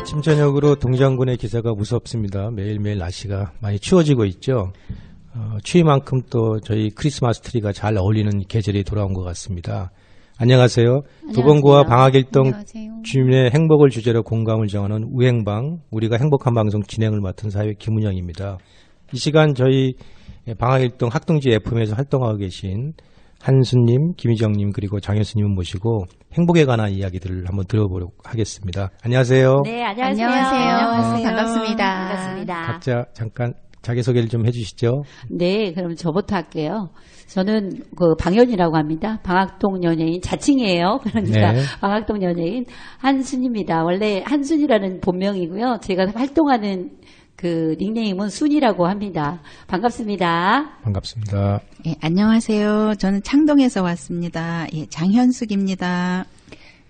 아침 저녁으로 동장군의 기사가 무섭습니다. 매일매일 날씨가 많이 추워지고 있죠. 추위만큼 또 저희 크리스마스 트리가 잘 어울리는 계절이 돌아온 것 같습니다. 안녕하세요. 도봉구와 방학일동 주민의 행복을 주제로 공감을 정하는 우행방, 우리가 행복한 방송 진행을 맡은 사회 김은영입니다. 이 시간 저희 방학일동 학동지 FM에서 활동하고 계신 한수님, 김희정님 그리고 장현수님을 모시고 행복에 관한 이야기들을 한번 들어보도록 하겠습니다. 안녕하세요. 네, 안녕하세요. 안녕하세요. 반갑습니다. 반갑습니다. 각자 잠깐 자기소개를 좀 해주시죠. 네, 그럼 저부터 할게요. 저는 그 방연이라고 합니다. 방학동 연예인 자칭이에요. 그러니까 네. 방학동 연예인 한순입니다. 원래 한순이라는 본명이고요. 제가 활동하는 그 닉네임은 순이라고 합니다. 반갑습니다. 반갑습니다. 예, 안녕하세요. 저는 창동에서 왔습니다. 예, 장현숙입니다.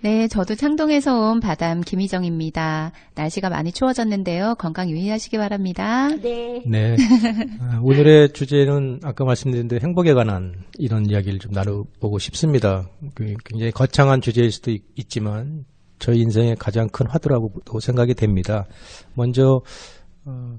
네, 저도 창동에서 온 바담 김희정입니다. 날씨가 많이 추워졌는데요. 건강 유의하시기 바랍니다. 네. 네. 오늘의 주제는 아까 말씀드린 대로 행복에 관한 이런 이야기를 좀 나눠보고 싶습니다. 굉장히 거창한 주제일 수도 있지만 저희 인생의 가장 큰 화두라고도 생각이 됩니다. 먼저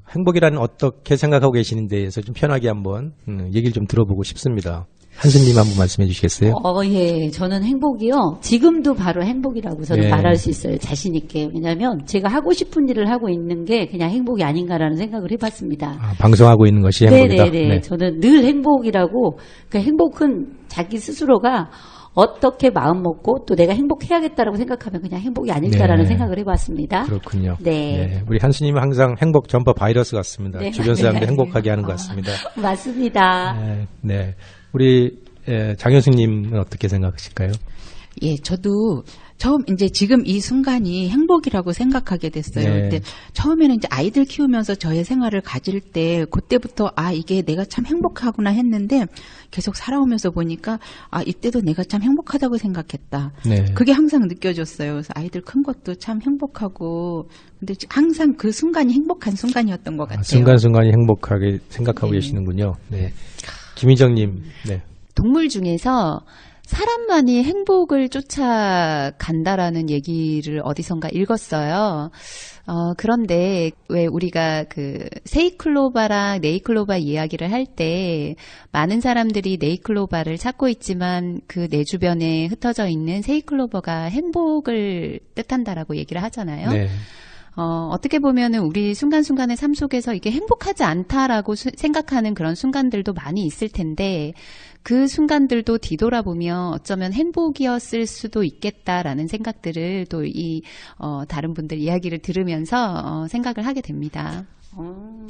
행복이라는 어떻게 생각하고 계시는 데에서 좀 편하게 한번 얘기를 좀 들어보고 싶습니다. 한수님 한번 말씀해 주시겠어요? 예. 저는 행복이요. 지금도 바로 행복이라고 저는 네. 말할 수 있어요. 자신 있게. 왜냐하면 제가 하고 싶은 일을 하고 있는 게 그냥 행복이 아닌가라는 생각을 해봤습니다. 방송하고 있는 것이 행복이다. 네네네. 네. 저는 늘 행복이라고. 그 행복은 자기 스스로가 어떻게 마음 먹고 또 내가 행복해야겠다라고 생각하면 그냥 행복이 아닐까라는 네. 생각을 해봤습니다. 그렇군요. 네. 우리 한수님은 항상 행복 전파 바이러스 같습니다. 네, 주변 사람들 맞아요. 행복하게 하는 것 같습니다. 맞습니다. 네. 우리 장현숙님은 어떻게 생각하실까요? 예, 저도 이제 지금 이 순간이 행복이라고 생각하게 됐어요. 네. 근데 처음에는 이제 아이들 키우면서 저의 생활을 가질 때 그때부터 이게 내가 참 행복하구나 했는데 계속 살아오면서 보니까 이때도 내가 참 행복하다고 생각했다. 네. 그게 항상 느껴졌어요. 그래서 아이들 큰 것도 참 행복하고 근데 항상 그 순간이 행복한 순간이었던 것 같아요. 순간순간이 행복하게 생각하고 계시는군요. 네. 김희정님, 네. 동물 중에서 사람만이 행복을 쫓아간다라는 얘기를 어디선가 읽었어요. 그런데 왜 우리가 그 세이클로바랑 네이클로바 이야기를 할 때 많은 사람들이 네이클로바를 찾고 있지만 그 내 주변에 흩어져 있는 세이클로바가 행복을 뜻한다라고 얘기를 하잖아요. 네. 어떻게 보면은 우리 순간순간의 삶 속에서 이게 행복하지 않다라고 생각하는 그런 순간들도 많이 있을 텐데 그 순간들도 뒤돌아보면 어쩌면 행복이었을 수도 있겠다라는 생각들을 또 다른 분들 이야기를 들으면서 생각을 하게 됩니다.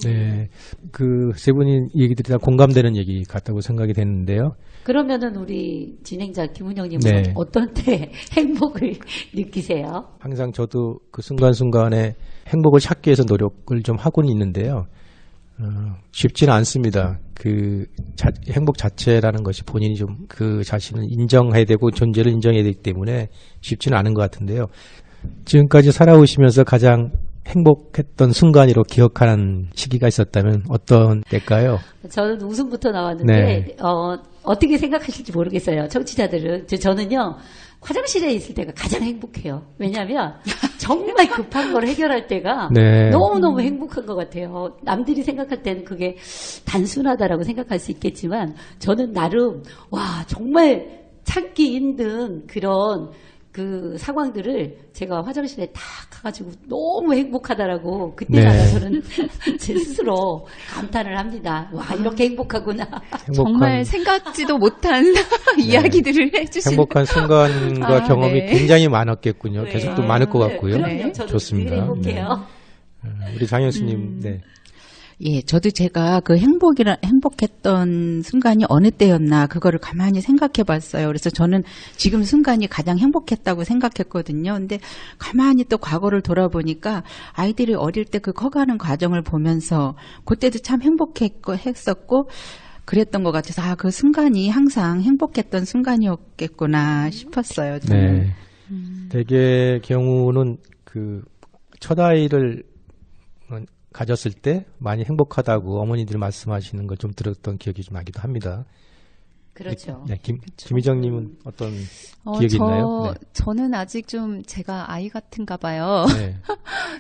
네. 그 세 분이 얘기들이 다 공감되는 얘기 같다고 생각이 되는데요. 그러면은 우리 진행자 김은영님은 네. 어떤 때 행복을 느끼세요? 항상 저도 그 순간순간에 행복을 찾기 위해서 노력을 좀 하고는 있는데요. 쉽지는 않습니다. 행복 자체라는 것이 본인이 좀 그 자신을 인정해야 되고 존재를 인정해야 되기 때문에 쉽지는 않은 것 같은데요. 지금까지 살아오시면서 가장 행복했던 순간으로 기억하는 시기가 있었다면 어떤 때일까요? 저는 웃음부터 나왔는데 네. 어떻게 생각하실지 모르겠어요. 청취자들은. 저는요. 화장실에 있을 때가 가장 행복해요. 왜냐하면 정말 급한 걸 해결할 때가 네. 너무너무 행복한 것 같아요. 남들이 생각할 때는 그게 단순하다라고 생각할 수 있겠지만 저는 나름 정말 참기 힘든 그런 그 상황들을 제가 화장실에 딱 가가지고 너무 행복하다라고 그때 가서는 제 스스로 감탄을 합니다. 이렇게 행복하구나. 정말 생각지도 못한 이야기들을 해주시는 행복한 순간과 경험이 네. 굉장히 많았겠군요. 네. 계속 또 많을 것 같고요. 그럼요. 저도 좋습니다. 늘 행복해요. 네. 우리 장현수님, 네. 예, 저도 제가 그 행복했던 순간이 어느 때였나 그거를 가만히 생각해 봤어요. 그래서 저는 지금 순간이 가장 행복했다고 생각했거든요. 근데 가만히 또 과거를 돌아보니까 아이들이 어릴 때 그 커가는 과정을 보면서 그때도 참 했었고 그랬던 것 같아서 그 순간이 항상 행복했던 순간이었겠구나 싶었어요. 저는. 네. 대개 경우는 그 첫 아이를 가졌을 때 많이 행복하다고 어머니들이 말씀하시는 걸 좀 들었던 기억이 좀 나기도 합니다. 그렇죠. 네, 김희정님은 어떤 기억이 있나요? 네. 저는 아직 좀 제가 아이 같은가 봐요. 네.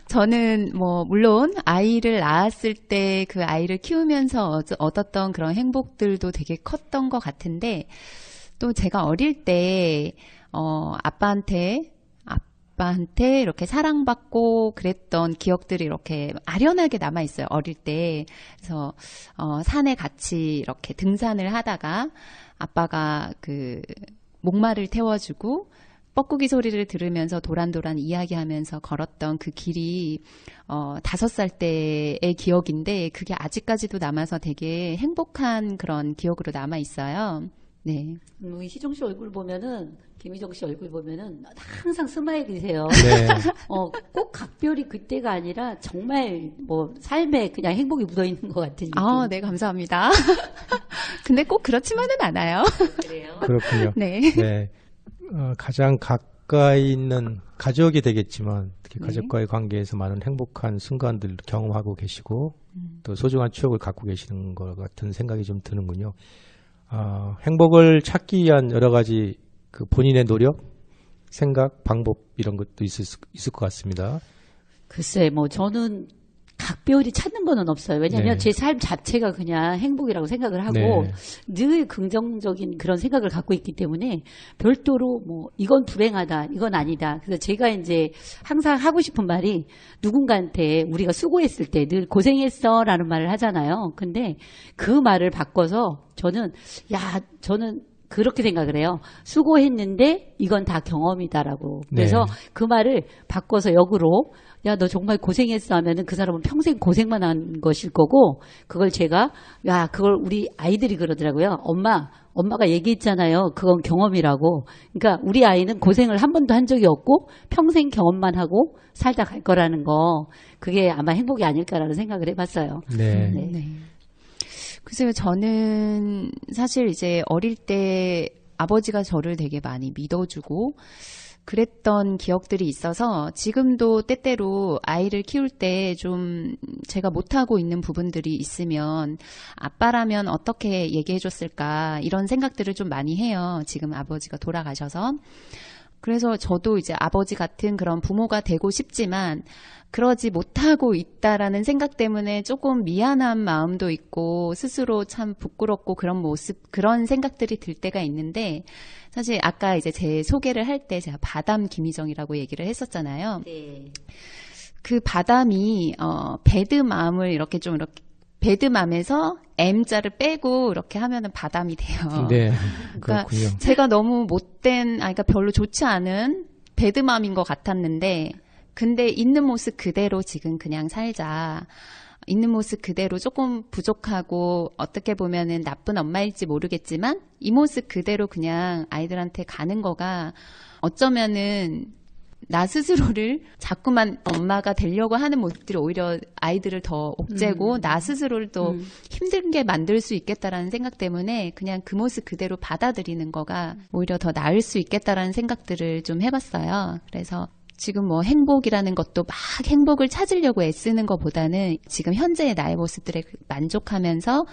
저는 뭐 물론 아이를 낳았을 때 그 아이를 키우면서 얻었던 그런 행복들도 되게 컸던 것 같은데 또 제가 어릴 때 아빠한테 이렇게 사랑받고 그랬던 기억들이 이렇게 아련하게 남아 있어요. 어릴 때. 그래서 산에 같이 이렇게 등산을 하다가 아빠가 그 목마를 태워주고 뻐꾸기 소리를 들으면서 도란도란 이야기하면서 걸었던 그 길이 5살 때의 기억인데 그게 아직까지도 남아서 되게 행복한 그런 기억으로 남아 있어요. 네. 희정 씨 얼굴 보면은, 김희정 씨 얼굴 보면은 항상 스마일이세요. 네. 꼭 각별히 그때가 아니라 정말 뭐 삶에 그냥 행복이 묻어 있는 것 같은 느낌. 네, 감사합니다. 근데 꼭 그렇지만은 않아요. 그래요? 그렇군요. 네. 네. 가장 가까이 있는 가족이 되겠지만 특히 네. 가족과의 관계에서 많은 행복한 순간들을 경험하고 계시고 또 소중한 추억을 갖고 계시는 것 같은 생각이 좀 드는군요. 행복을 찾기 위한 여러 가지 그 본인의 노력, 생각, 방법 이런 것도 있을 것 같습니다. 글쎄, 뭐 저는 각별히 찾는 거는 없어요. 왜냐하면 네. 제 삶 자체가 그냥 행복이라고 생각을 하고 네. 늘 긍정적인 그런 생각을 갖고 있기 때문에 별도로 뭐 이건 불행하다, 이건 아니다. 그래서 제가 이제 항상 하고 싶은 말이 누군가한테 우리가 수고했을 때 늘 고생했어 라는 말을 하잖아요. 근데 그 말을 바꿔서 저는 그렇게 생각을 해요. 수고했는데 이건 다 경험이다라고. 그래서 네. 그 말을 바꿔서 역으로 야, 너 정말 고생했어 하면은 그 사람은 평생 고생만 한 것일 거고 그걸 제가 그걸 우리 아이들이 그러더라고요. 엄마가 얘기했잖아요. 그건 경험이라고. 그러니까 우리 아이는 고생을 한 번도 한 적이 없고 평생 경험만 하고 살다 갈 거라는 거. 그게 아마 행복이 아닐까라는 생각을 해봤어요. 네. 네. 네. 글쎄요, 저는 사실 이제 어릴 때 아버지가 저를 되게 많이 믿어주고 그랬던 기억들이 있어서 지금도 때때로 아이를 키울 때 좀 제가 못하고 있는 부분들이 있으면 아빠라면 어떻게 얘기해 줬을까 이런 생각들을 좀 많이 해요. 지금 아버지가 돌아가셔서. 그래서 저도 이제 아버지 같은 그런 부모가 되고 싶지만 그러지 못하고 있다라는 생각 때문에 조금 미안한 마음도 있고 스스로 참 부끄럽고 그런 모습, 그런 생각들이 들 때가 있는데 사실 아까 이제 제 소개를 할 때 제가 바담 김희정이라고 얘기를 했었잖아요. 네. 그 바담이 배드맘을 이렇게 배드맘에서 M자를 빼고 이렇게 하면은 바담이 돼요. 네. 그러니까 그렇군요. 제가 너무 그러니까 별로 좋지 않은 배드맘인 것 같았는데, 근데 있는 모습 그대로 지금 그냥 살자. 있는 모습 그대로 조금 부족하고 어떻게 보면은 나쁜 엄마일지 모르겠지만 이 모습 그대로 그냥 아이들한테 가는 거가 어쩌면은 나 스스로를 자꾸만 엄마가 되려고 하는 모습들이 오히려 아이들을 더 옥죄고 나 스스로를 또 힘들게 만들 수 있겠다라는 생각 때문에 그냥 그 모습 그대로 받아들이는 거가 오히려 더 나을 수 있겠다라는 생각들을 좀 해봤어요. 그래서 지금 뭐 행복이라는 것도 막 행복을 찾으려고 애쓰는 것보다는 지금 현재의 나의 모습들에 만족하면서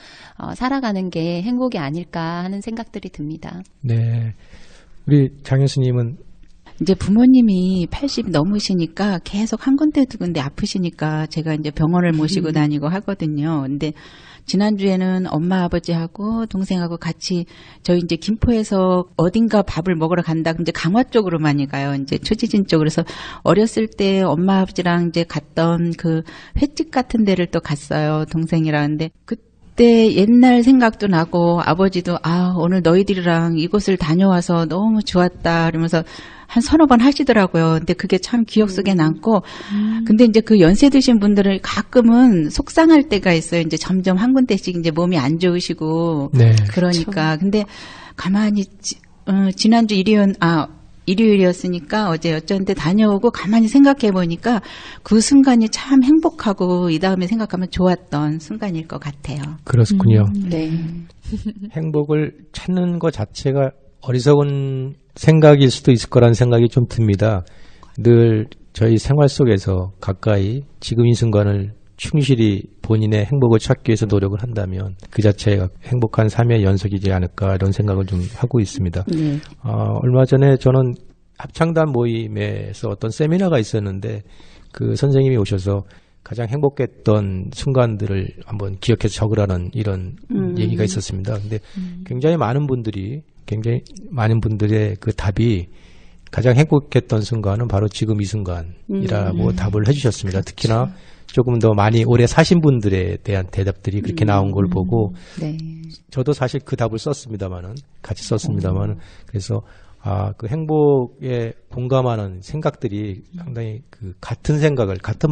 살아가는 게 행복이 아닐까 하는 생각들이 듭니다. 네. 우리 장 교수님은 이제 부모님이 80 넘으시니까 계속 한 군데 두 군데 아프시니까 제가 이제 병원을 모시고 다니고 하거든요. 근데 지난주에는 엄마 아버지하고 동생하고 같이 저희 이제 김포에서 어딘가 밥을 먹으러 간다. 이제 강화 쪽으로 많이 가요. 이제 초지진 쪽으로. 그래서 어렸을 때 엄마 아버지랑 이제 갔던 그 횟집 같은 데를 또 갔어요. 동생이랑. 근데 그때 옛날 생각도 나고 아버지도 오늘 너희들이랑 이곳을 다녀와서 너무 좋았다. 그러면서 한 서너 번 하시더라고요. 근데 그게 참 기억 속에 남고, 근데 이제 그 연세 드신 분들은 가끔은 속상할 때가 있어요. 이제 점점 한 군데씩 이제 몸이 안 좋으시고. 네. 그러니까. 근데 가만히, 지난주 일요일이었으니까 어제 어쩐데 다녀오고 가만히 생각해 보니까 그 순간이 참 행복하고 이 다음에 생각하면 좋았던 순간일 것 같아요. 그렇군요. 네. 행복을 찾는 것 자체가 어리석은 생각일 수도 있을 거라는 생각이 좀 듭니다. 늘 저희 생활 속에서 가까이 지금 이 순간을 충실히 본인의 행복을 찾기 위해서 노력을 한다면 그 자체가 행복한 삶의 연속이지 않을까 이런 생각을 좀 하고 있습니다. 네. 얼마 전에 저는 합창단 모임에서 어떤 세미나가 있었는데 그 선생님이 오셔서 가장 행복했던 순간들을 한번 기억해서 적으라는 이런 얘기가 있었습니다. 근데 굉장히 많은 분들의 그 답이 가장 행복했던 순간은 바로 지금 이 순간이라고 답을 해주셨습니다. 특히나 조금 더 많이 오래 사신 분들에 대한 대답들이 그렇게 나온 걸 보고 네. 저도 사실 그 답을 같이 썼습니다만은 그래서 그 행복에 공감하는 생각들이 상당히 그 같은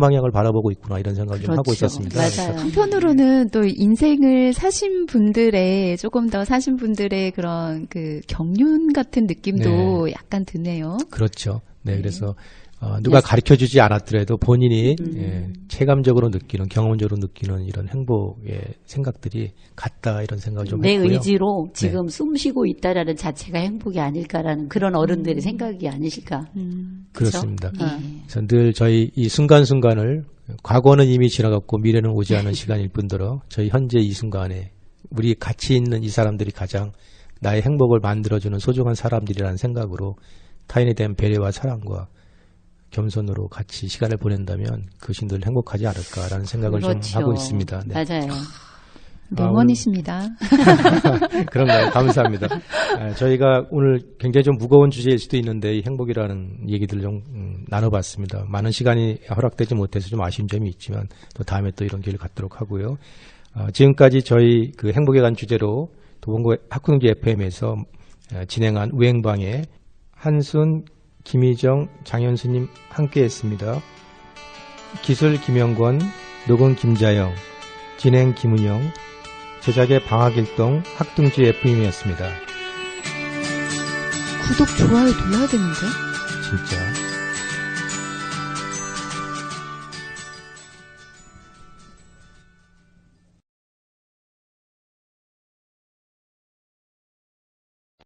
방향을 바라보고 있구나 이런 생각을 좀 하고 있었습니다. 맞아요. 한편으로는 또 인생을 조금 더 사신 분들의 그런 그 경륜 같은 느낌도 약간 드네요. 그렇죠. 네, 그래서 누가 가르쳐주지 않았더라도 본인이 체감적으로 느끼는, 경험적으로 느끼는 이런 행복의 생각들이 같다 이런 생각을 좀 내 했고요. 의지로 지금 숨 쉬고 있다라는 자체가 행복이 아닐까라는 그런 어른들의 생각이 아니실까. 그렇습니다. 그렇죠? 그래서 늘 저희 이 순간순간을 과거는 이미 지나갔고 미래는 오지 않은 시간일 뿐더러 저희 현재 이 순간에 우리 같이 있는 이 사람들이 가장 나의 행복을 만들어주는 소중한 사람들이라는 생각으로 타인에 대한 배려와 사랑과 겸손으로 같이 시간을 보낸다면 그것이 늘 행복하지 않을까라는 생각을 좀 하고 있습니다. 네. 맞아요. 명언이십니다. 그런가요? 감사합니다. 저희가 오늘 굉장히 좀 무거운 주제일 수도 있는데 이 행복이라는 얘기들을 좀 나눠봤습니다. 많은 시간이 허락되지 못해서 좀 아쉬운 점이 있지만 또 다음에 또 이런 기회를 갖도록 하고요. 지금까지 저희 그 행복에 관한 주제로 도봉구 학구경제 FM에서 진행한 우행방에 한순, 김희정, 장현수님 함께했습니다. 기술 김영권, 녹음 김자영, 진행 김은영, 제작의 방학일동 학둥지 FM이었습니다. 구독, 좋아요 눌러야 되는데? 진짜.